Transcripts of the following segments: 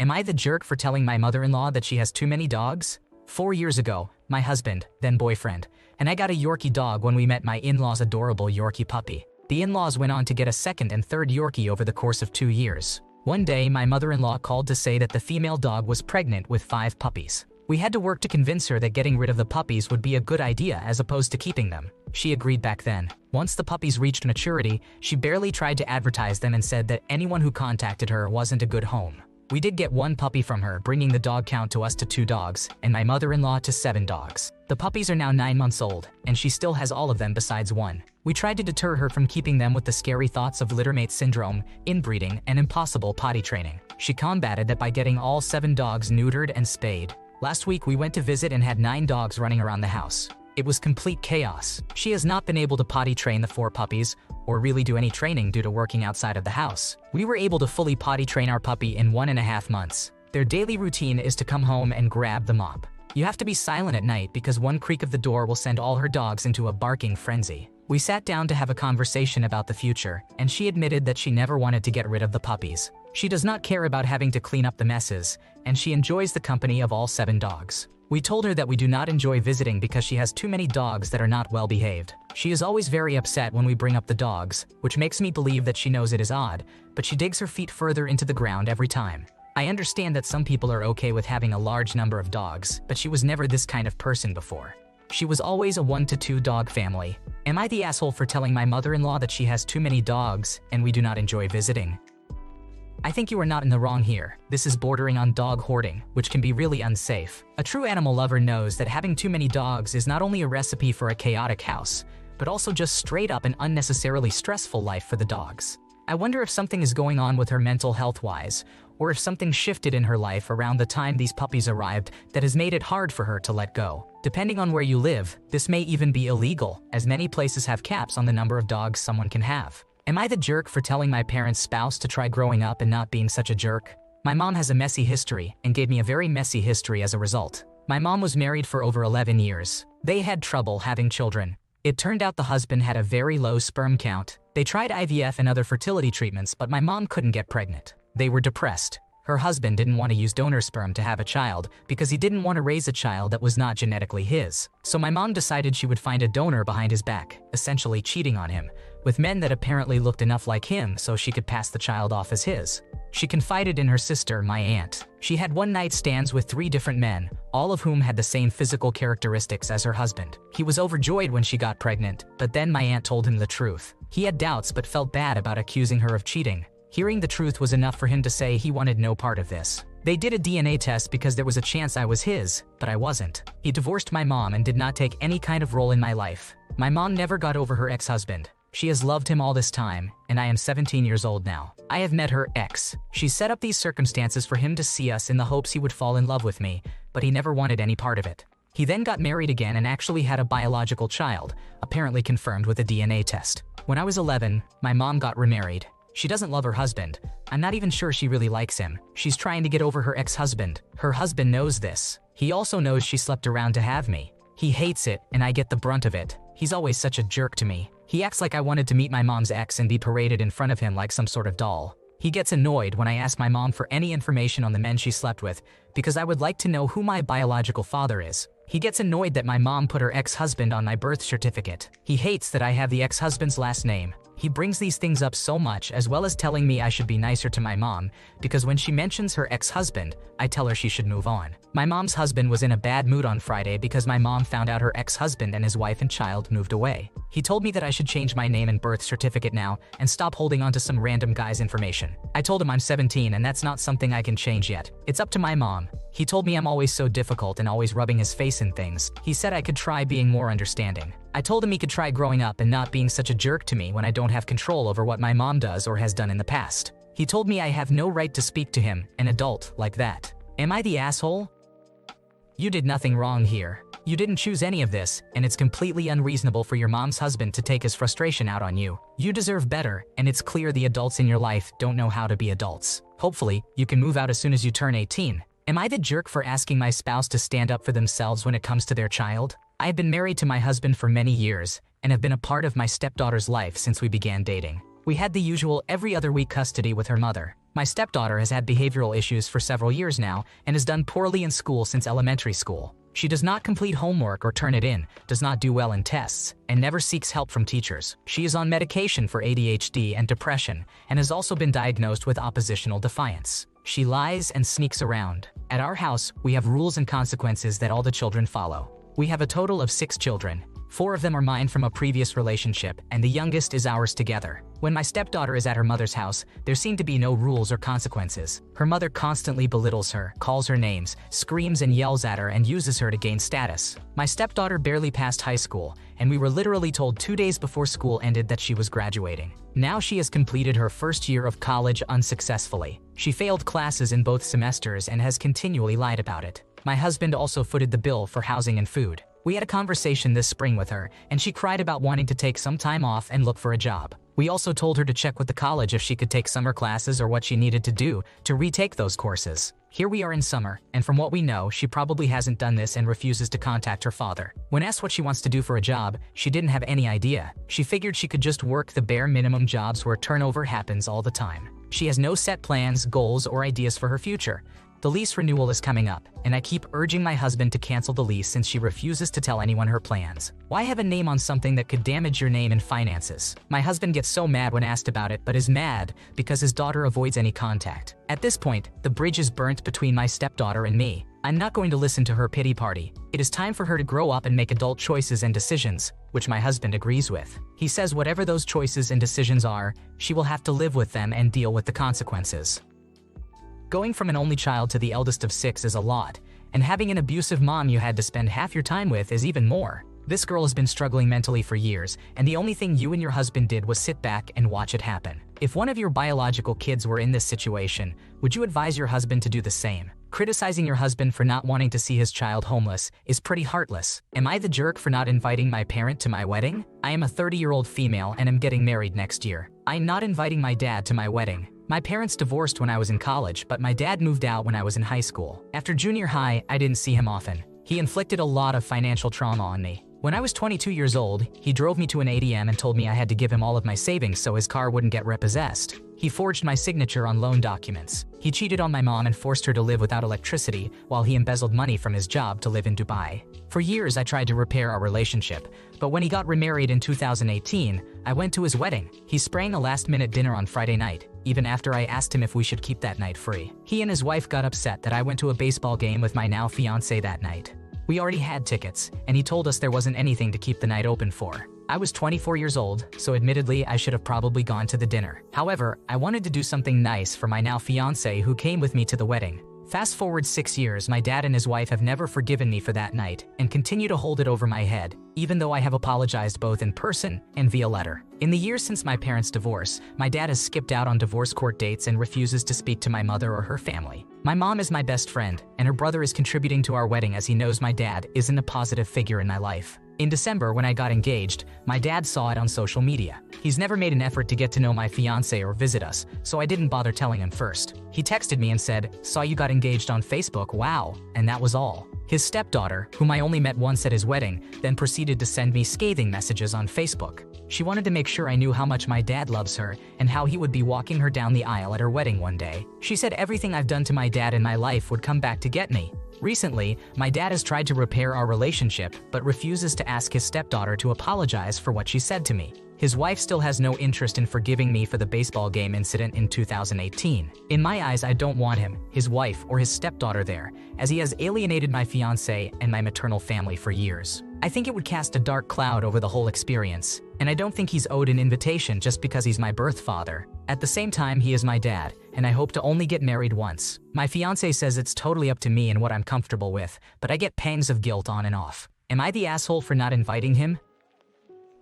Am I the jerk for telling my mother-in-law that she has too many dogs? 4 years ago, my husband, then boyfriend, and I got a Yorkie dog when we met my in-laws' adorable Yorkie puppy. The in-laws went on to get a second and third Yorkie over the course of 2 years. One day, my mother-in-law called to say that the female dog was pregnant with 5 puppies. We had to work to convince her that getting rid of the puppies would be a good idea as opposed to keeping them. She agreed back then. Once the puppies reached maturity, she barely tried to advertise them and said that anyone who contacted her wasn't a good home. We did get 1 puppy from her, bringing the dog count to us to 2 dogs, and my mother-in-law to 7 dogs. The puppies are now 9 months old, and she still has all of them besides 1. We tried to deter her from keeping them with the scary thoughts of littermate syndrome, inbreeding, and impossible potty training. She combated that by getting all 7 dogs neutered and spayed. Last week we went to visit and had 9 dogs running around the house. It was complete chaos. She has not been able to potty train the 4 puppies, or really do any training due to working outside of the house. We were able to fully potty train our puppy in 1.5 months. Their daily routine is to come home and grab the mop. You have to be silent at night because one creak of the door will send all her dogs into a barking frenzy. We sat down to have a conversation about the future, and she admitted that she never wanted to get rid of the puppies. She does not care about having to clean up the messes, and she enjoys the company of all 7 dogs. We told her that we do not enjoy visiting because she has too many dogs that are not well behaved. She is always very upset when we bring up the dogs, which makes me believe that she knows it is odd, but she digs her feet further into the ground every time. I understand that some people are okay with having a large number of dogs, but she was never this kind of person before. She was always a 1 to 2 dog family. Am I the asshole for telling my mother-in-law that she has too many dogs and we do not enjoy visiting? I think you are not in the wrong here. This is bordering on dog hoarding, which can be really unsafe. A true animal lover knows that having too many dogs is not only a recipe for a chaotic house, but also just straight up an unnecessarily stressful life for the dogs. I wonder if something is going on with her mental health-wise, or if something shifted in her life around the time these puppies arrived that has made it hard for her to let go. Depending on where you live, this may even be illegal, as many places have caps on the number of dogs someone can have. Am I the jerk for telling my parents' spouse to try growing up and not being such a jerk? My mom has a messy history and gave me a very messy history as a result. My mom was married for over 11 years. They had trouble having children. It turned out the husband had a very low sperm count. They tried IVF and other fertility treatments, but my mom couldn't get pregnant. They were depressed. Her husband didn't want to use donor sperm to have a child because he didn't want to raise a child that was not genetically his. So my mom decided she would find a donor behind his back, essentially cheating on him, with men that apparently looked enough like him so she could pass the child off as his. She confided in her sister, my aunt. She had one-night stands with 3 different men, all of whom had the same physical characteristics as her husband. He was overjoyed when she got pregnant, but then my aunt told him the truth. He had doubts but felt bad about accusing her of cheating. Hearing the truth was enough for him to say he wanted no part of this. They did a DNA test because there was a chance I was his, but I wasn't. He divorced my mom and did not take any kind of role in my life. My mom never got over her ex-husband. She has loved him all this time, and I am 17 years old now. I have met her ex. She set up these circumstances for him to see us in the hopes he would fall in love with me, but he never wanted any part of it. He then got married again and actually had a biological child, apparently confirmed with a DNA test. When I was 11, my mom got remarried. She doesn't love her husband. I'm not even sure she really likes him. She's trying to get over her ex-husband. Her husband knows this. He also knows she slept around to have me. He hates it, and I get the brunt of it. He's always such a jerk to me. He acts like I wanted to meet my mom's ex and be paraded in front of him like some sort of doll. He gets annoyed when I ask my mom for any information on the men she slept with because I would like to know who my biological father is. He gets annoyed that my mom put her ex-husband on my birth certificate. He hates that I have the ex-husband's last name. He brings these things up so much, as well as telling me I should be nicer to my mom, because when she mentions her ex-husband, I tell her she should move on. My mom's husband was in a bad mood on Friday because my mom found out her ex-husband and his wife and child moved away. He told me that I should change my name and birth certificate now and stop holding on to some random guy's information. I told him I'm 17 and that's not something I can change yet. It's up to my mom. He told me I'm always so difficult and always rubbing his face in things. He said I could try being more understanding. I told him he could try growing up and not being such a jerk to me when I don't have control over what my mom does or has done in the past. He told me I have no right to speak to him, an adult like that. Am I the asshole? You did nothing wrong here. You didn't choose any of this, and it's completely unreasonable for your mom's husband to take his frustration out on you. You deserve better, and it's clear the adults in your life don't know how to be adults. Hopefully, you can move out as soon as you turn 18. Am I the jerk for asking my spouse to stand up for themselves when it comes to their child? I have been married to my husband for many years and have been a part of my stepdaughter's life since we began dating. We had the usual every other week custody with her mother. My stepdaughter has had behavioral issues for several years now and has done poorly in school since elementary school. She does not complete homework or turn it in, does not do well in tests, and never seeks help from teachers. She is on medication for ADHD and depression and has also been diagnosed with oppositional defiance. She lies and sneaks around. At our house, we have rules and consequences that all the children follow. We have a total of 6 children. 4 of them are mine from a previous relationship, and the youngest is ours together. When my stepdaughter is at her mother's house, there seem to be no rules or consequences. Her mother constantly belittles her, calls her names, screams and yells at her, and uses her to gain status. My stepdaughter barely passed high school, and we were literally told 2 days before school ended that she was graduating. Now she has completed her first year of college unsuccessfully. She failed classes in both semesters and has continually lied about it. My husband also footed the bill for housing and food. We had a conversation this spring with her, and she cried about wanting to take some time off and look for a job. We also told her to check with the college if she could take summer classes or what she needed to do to retake those courses. Here we are in summer, and from what we know, she probably hasn't done this and refuses to contact her father. When asked what she wants to do for a job, she didn't have any idea. She figured she could just work the bare minimum jobs where turnover happens all the time. She has no set plans, goals, or ideas for her future. The lease renewal is coming up, and I keep urging my husband to cancel the lease since she refuses to tell anyone her plans. Why have a name on something that could damage your name and finances? My husband gets so mad when asked about it, but is mad because his daughter avoids any contact. At this point, the bridge is burnt between my stepdaughter and me. I'm not going to listen to her pity party. It is time for her to grow up and make adult choices and decisions, which my husband agrees with. He says whatever those choices and decisions are, she will have to live with them and deal with the consequences. Going from an only child to the eldest of 6 is a lot, and having an abusive mom you had to spend half your time with is even more. This girl has been struggling mentally for years, and the only thing you and your husband did was sit back and watch it happen. If one of your biological kids were in this situation, would you advise your husband to do the same? Criticizing your husband for not wanting to see his child homeless is pretty heartless. Am I the jerk for not inviting my parent to my wedding? I am a 30-year-old female and am getting married next year. I'm not inviting my dad to my wedding. My parents divorced when I was in college, but my dad moved out when I was in high school. After junior high, I didn't see him often. He inflicted a lot of financial trauma on me. When I was 22 years old, he drove me to an ATM and told me I had to give him all of my savings so his car wouldn't get repossessed. He forged my signature on loan documents. He cheated on my mom and forced her to live without electricity while he embezzled money from his job to live in Dubai. For years, I tried to repair our relationship, but when he got remarried in 2018, I went to his wedding. He sprang a last-minute dinner on Friday night, even after I asked him if we should keep that night free. He and his wife got upset that I went to a baseball game with my now fiancé that night. We already had tickets, and he told us there wasn't anything to keep the night open for. I was 24 years old, so admittedly I should have probably gone to the dinner. However, I wanted to do something nice for my now fiancé who came with me to the wedding. Fast forward 6 years, my dad and his wife have never forgiven me for that night and continue to hold it over my head, even though I have apologized both in person and via letter. In the years since my parents' divorce, my dad has skipped out on divorce court dates and refuses to speak to my mother or her family. My mom is my best friend, and her brother is contributing to our wedding as he knows my dad isn't a positive figure in my life. In December, when I got engaged, my dad saw it on social media. He's never made an effort to get to know my fiancé or visit us, so I didn't bother telling him first. He texted me and said, "Saw you got engaged on Facebook, wow," and that was all. His stepdaughter, whom I only met once at his wedding, then proceeded to send me scathing messages on Facebook. She wanted to make sure I knew how much my dad loves her and how he would be walking her down the aisle at her wedding one day. She said everything I've done to my dad in my life would come back to get me. Recently, my dad has tried to repair our relationship, but refuses to ask his stepdaughter to apologize for what she said to me. His wife still has no interest in forgiving me for the baseball game incident in 2018. In my eyes, I don't want him, his wife, or his stepdaughter there, as he has alienated my fiancé and my maternal family for years. I think it would cast a dark cloud over the whole experience, and I don't think he's owed an invitation just because he's my birth father. At the same time, he is my dad, and I hope to only get married once. My fiancé says it's totally up to me and what I'm comfortable with, but I get pangs of guilt on and off. Am I the asshole for not inviting him?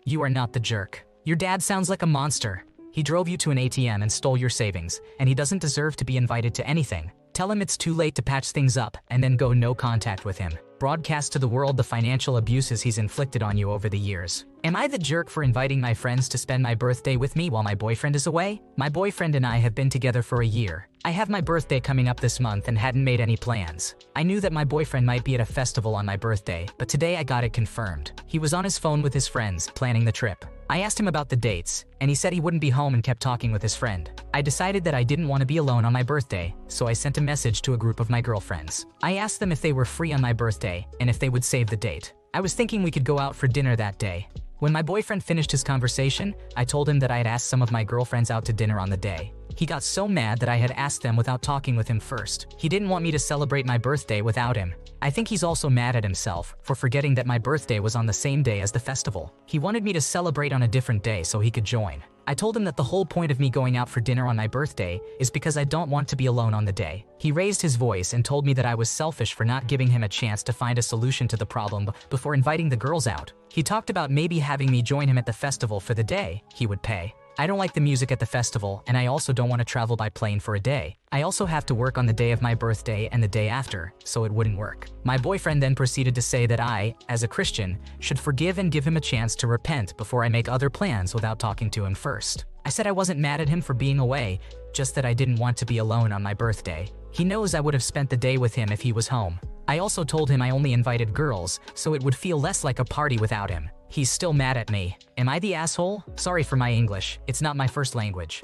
You are not the jerk. Your dad sounds like a monster. He drove you to an ATM and stole your savings, and he doesn't deserve to be invited to anything. Tell him it's too late to patch things up, and then go no contact with him. Broadcast to the world the financial abuses he's inflicted on you over the years. Am I the jerk for inviting my friends to spend my birthday with me while my boyfriend is away? My boyfriend and I have been together for a year. I have my birthday coming up this month and hadn't made any plans. I knew that my boyfriend might be at a festival on my birthday, but today I got it confirmed. He was on his phone with his friends, planning the trip. I asked him about the dates, and he said he wouldn't be home and kept talking with his friend. I decided that I didn't want to be alone on my birthday, so I sent a message to a group of my girlfriends. I asked them if they were free on my birthday, and if they would save the date. I was thinking we could go out for dinner that day. When my boyfriend finished his conversation, I told him that I had asked some of my girlfriends out to dinner on the day. He got so mad that I had asked them without talking with him first. He didn't want me to celebrate my birthday without him. I think he's also mad at himself for forgetting that my birthday was on the same day as the festival. He wanted me to celebrate on a different day so he could join. I told him that the whole point of me going out for dinner on my birthday is because I don't want to be alone on the day. He raised his voice and told me that I was selfish for not giving him a chance to find a solution to the problem before inviting the girls out. He talked about maybe having me join him at the festival for the day he would pay. I don't like the music at the festival, and I also don't want to travel by plane for a day. I also have to work on the day of my birthday and the day after, so it wouldn't work. My boyfriend then proceeded to say that I, as a Christian, should forgive and give him a chance to repent before I make other plans without talking to him first. I said I wasn't mad at him for being away, just that I didn't want to be alone on my birthday. He knows I would have spent the day with him if he was home. I also told him I only invited girls, so it would feel less like a party without him. He's still mad at me. Am I the asshole? Sorry for my English, it's not my first language.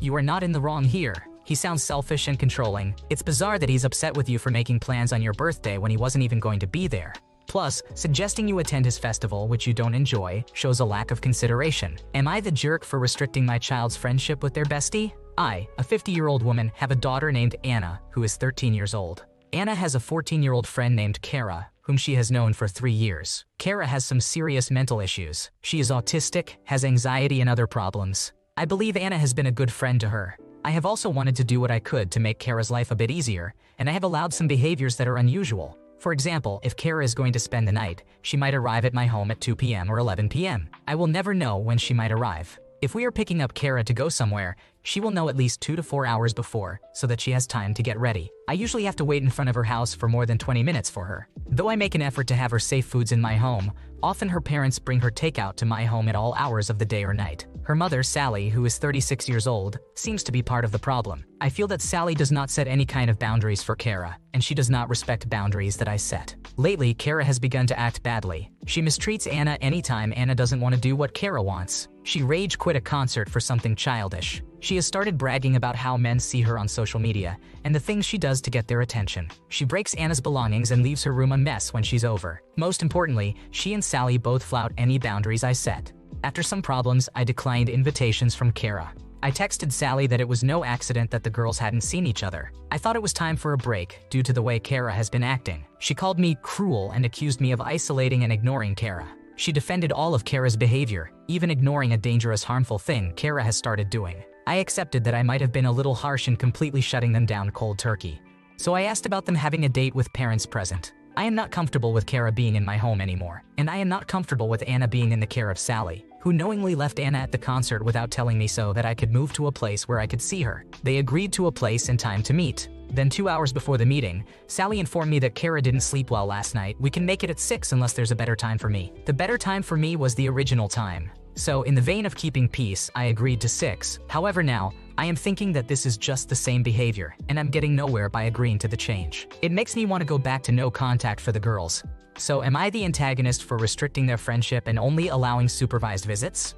You are not in the wrong here. He sounds selfish and controlling. It's bizarre that he's upset with you for making plans on your birthday when he wasn't even going to be there. Plus, suggesting you attend his festival, which you don't enjoy, shows a lack of consideration. Am I the jerk for restricting my child's friendship with their bestie? I, a 50-year-old woman, have a daughter named Anna, who is 13 years old. Anna has a 14-year-old friend named Kara, whom she has known for 3 years. Kara has some serious mental issues. She is autistic, has anxiety and other problems. I believe Anna has been a good friend to her. I have also wanted to do what I could to make Kara's life a bit easier, and I have allowed some behaviors that are unusual. For example, if Kara is going to spend the night, she might arrive at my home at 2 p.m. or 11 p.m. I will never know when she might arrive. If we are picking up Kara to go somewhere, she will know at least 2 to 4 hours before, so that she has time to get ready. I usually have to wait in front of her house for more than 20 minutes for her. Though I make an effort to have her safe foods in my home, often her parents bring her takeout to my home at all hours of the day or night. Her mother, Sally, who is 36 years old, seems to be part of the problem. I feel that Sally does not set any kind of boundaries for Kara, and she does not respect boundaries that I set. Lately, Kara has begun to act badly. She mistreats Anna anytime Anna doesn't want to do what Kara wants. She rage quit a concert for something childish. She has started bragging about how men see her on social media and the things she does to get their attention. She breaks Anna's belongings and leaves her room a mess when she's over. Most importantly, she and Sally both flout any boundaries I set. After some problems, I declined invitations from Kara. I texted Sally that it was no accident that the girls hadn't seen each other. I thought it was time for a break due to the way Kara has been acting. She called me cruel and accused me of isolating and ignoring Kara. She defended all of Kara's behavior, even ignoring a dangerous, harmful thing Kara has started doing. I accepted that I might have been a little harsh in completely shutting them down cold turkey. So I asked about them having a date with parents present. I am not comfortable with Kara being in my home anymore, and I am not comfortable with Anna being in the care of Sally, who knowingly left Anna at the concert without telling me so that I could move to a place where I could see her. They agreed to a place and time to meet. Then 2 hours before the meeting, Sally informed me that Kara didn't sleep well last night. We can make it at 6 unless there's a better time for me. The better time for me was the original time. So in the vein of keeping peace, I agreed to 6. However now, I am thinking that this is just the same behavior, and I'm getting nowhere by agreeing to the change. It makes me want to go back to no contact for the girls. So am I the antagonist for restricting their friendship and only allowing supervised visits?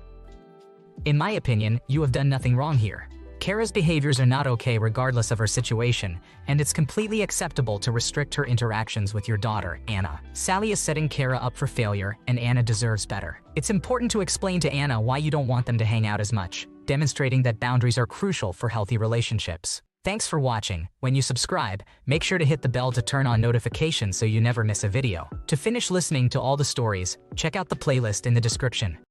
In my opinion, you have done nothing wrong here. Kara's behaviors are not okay regardless of her situation, and it's completely acceptable to restrict her interactions with your daughter, Anna. Sally is setting Kara up for failure, and Anna deserves better. It's important to explain to Anna why you don't want them to hang out as much, demonstrating that boundaries are crucial for healthy relationships. Thanks for watching. When you subscribe, make sure to hit the bell to turn on notifications so you never miss a video. To finish listening to all the stories, check out the playlist in the description.